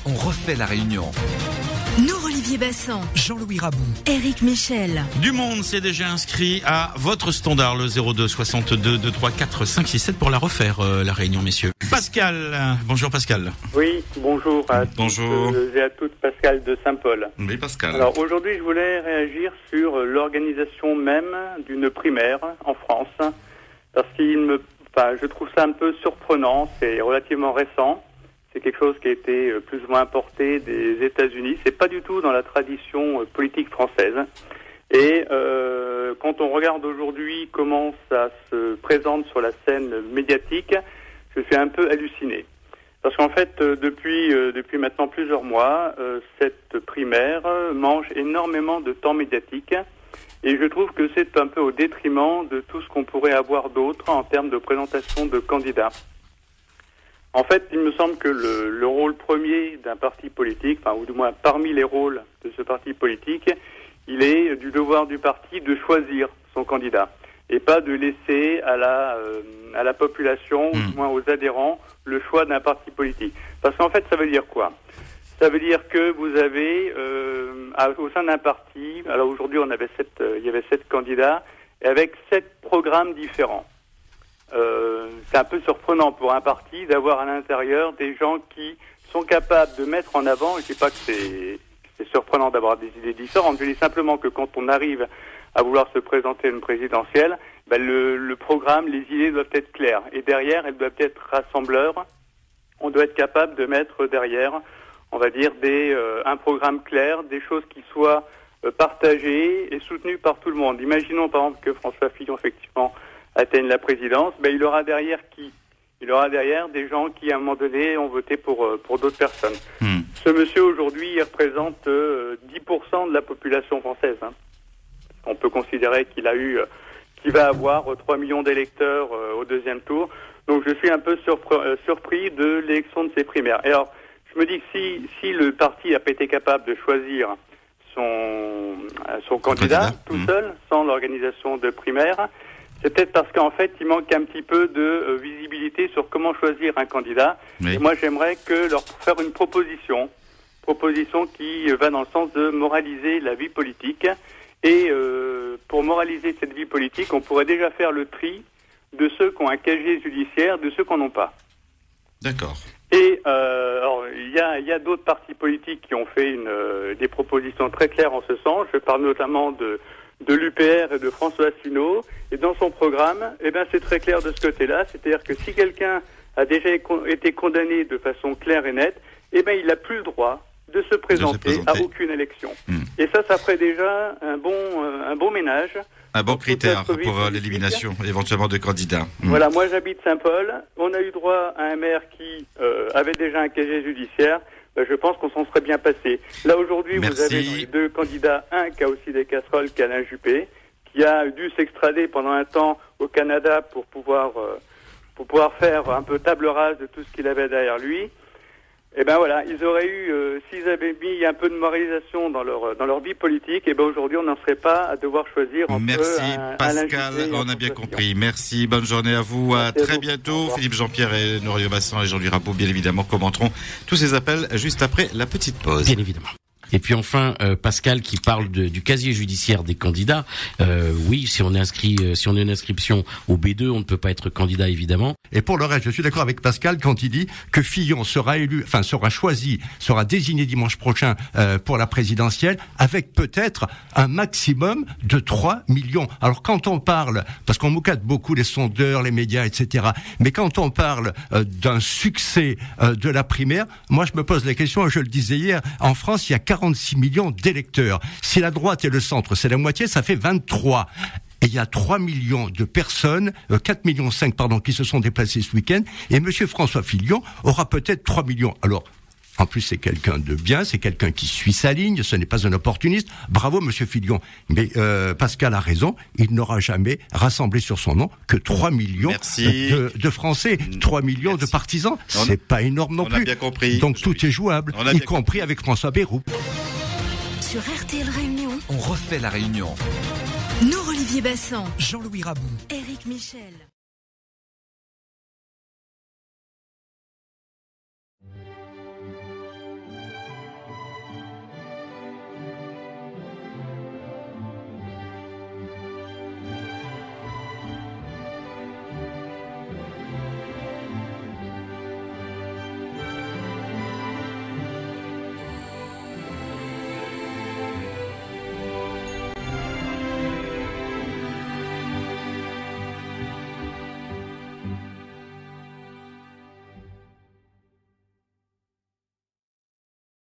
On refait la Réunion. Nous, Olivier Bassan, Jean-Louis Rabou, Éric Michel. Du monde s'est déjà inscrit à votre standard, le 02 62 234 567 pour la refaire, la Réunion, messieurs. Pascal, bonjour Pascal. Oui, bonjour à Bonjour. tous et à toutes, Pascal de Saint-Paul. Oui, Pascal. Alors aujourd'hui, je voulais réagir sur l'organisation même d'une primaire en France, parce je trouve ça un peu surprenant, c'est relativement récent. C'est quelque chose qui a été plus ou moins importé des États-Unis. C'est pas du tout dans la tradition politique française. Et quand on regarde aujourd'hui comment ça se présente sur la scène médiatique, je suis un peu halluciné. Parce qu'en fait, depuis maintenant plusieurs mois, cette primaire mange énormément de temps médiatique. Et je trouve que c'est un peu au détriment de tout ce qu'on pourrait avoir d'autre en termes de présentation de candidats. En fait, il me semble que le rôle premier d'un parti politique, ou du moins parmi les rôles de ce parti politique, il est du devoir du parti de choisir son candidat et pas de laisser à la population, ou du moins aux adhérents, le choix d'un parti politique. Parce qu'en fait, ça veut dire quoi ? Ça veut dire que vous avez au sein d'un parti, alors aujourd'hui il y avait 7 candidats, et avec 7 programmes différents. C'est un peu surprenant pour un parti d'avoir à l'intérieur des gens qui sont capables de mettre en avant, je ne dis pas que c'est surprenant d'avoir des idées différentes, je dis simplement que quand on arrive à vouloir se présenter à une présidentielle, le programme, les idées doivent être claires. Et derrière, elles doivent être rassembleurs. On doit être capable de mettre derrière, on va dire, un programme clair, des choses qui soient partagées et soutenues par tout le monde. Imaginons par exemple que François Fillon, effectivement, atteigne la présidence, il aura derrière qui ? Il aura derrière des gens qui, à un moment donné, ont voté pour d'autres personnes. Ce monsieur, aujourd'hui, il représente 10% de la population française. On peut considérer qu'il va avoir 3 millions d'électeurs au deuxième tour. Donc, je suis un peu surpris de l'élection de ces primaires. Et alors, je me dis que si le parti n'a pas été capable de choisir son candidat tout seul, sans l'organisation de primaires, c'est peut-être parce qu'en fait, il manque un petit peu de visibilité sur comment choisir un candidat. Oui. Et moi, j'aimerais leur faire une proposition qui va dans le sens de moraliser la vie politique. Et pour moraliser cette vie politique, on pourrait déjà faire le tri de ceux qui ont un casier judiciaire, de ceux qui n'en ont pas. D'accord. Et alors, il y a d'autres partis politiques qui ont fait des propositions très claires en ce sens. Je parle notamment de l'UPR et de François Asselineau. Et dans son programme, c'est très clair de ce côté-là. C'est-à-dire que si quelqu'un a déjà été condamné de façon claire et nette, il n'a plus le droit de se présenter à aucune élection. Et ça ferait déjà un bon ménage. Un bon critère pour l'élimination éventuellement de candidats. Voilà, moi j'habite Saint-Paul. On a eu droit à un maire qui avait déjà un casier judiciaire. Je pense qu'on s'en serait bien passé. Là aujourd'hui, vous avez dans les 2 candidats, un qui a aussi des casseroles, qui est Alain Juppé, qui a dû s'extrader pendant un temps au Canada pour pouvoir faire un peu table rase de tout ce qu'il avait derrière lui. Et voilà, ils auraient eu, s'ils avaient mis un peu de moralisation dans leur vie politique, aujourd'hui on n'en serait pas à devoir choisir entre Pascal, on a bien compris. Merci, bonne journée à vous, à très bientôt. Philippe Jean-Pierre et Norio Bassan et Jean-Louis Rabou, bien évidemment, commenteront tous ces appels juste après la petite pause. Bien évidemment. Et puis enfin, Pascal qui parle du casier judiciaire des candidats. Oui, si on a une inscription au B2, on ne peut pas être candidat évidemment. Et pour le reste, je suis d'accord avec Pascal quand il dit que Fillon sera sera désigné dimanche prochain pour la présidentielle avec peut-être un maximum de 3 millions. Alors quand on parle, parce qu'on moucate beaucoup les sondeurs, les médias, etc. Mais quand on parle d'un succès de la primaire, moi je me pose la question, je le disais hier, en France il y a 46 millions d'électeurs. Si la droite et le centre, c'est la moitié, ça fait 23. Et il y a 3 millions de personnes, 4,5 millions, qui se sont déplacés ce week-end. Et monsieur François Fillon aura peut-être 3 millions. Alors, en plus, c'est quelqu'un de bien, c'est quelqu'un qui suit sa ligne, ce n'est pas un opportuniste. Bravo, monsieur Fillon. Mais Pascal a raison, il n'aura jamais rassemblé sur son nom que 3 millions de Français, 3 millions de partisans. C'est pas énorme non plus. On a bien compris. Donc tout est jouable, y compris avec François Bayrou. Sur RTL Réunion, on refait la Réunion. Nous, Olivier Bassan, Jean-Louis Rabou, Éric Michel.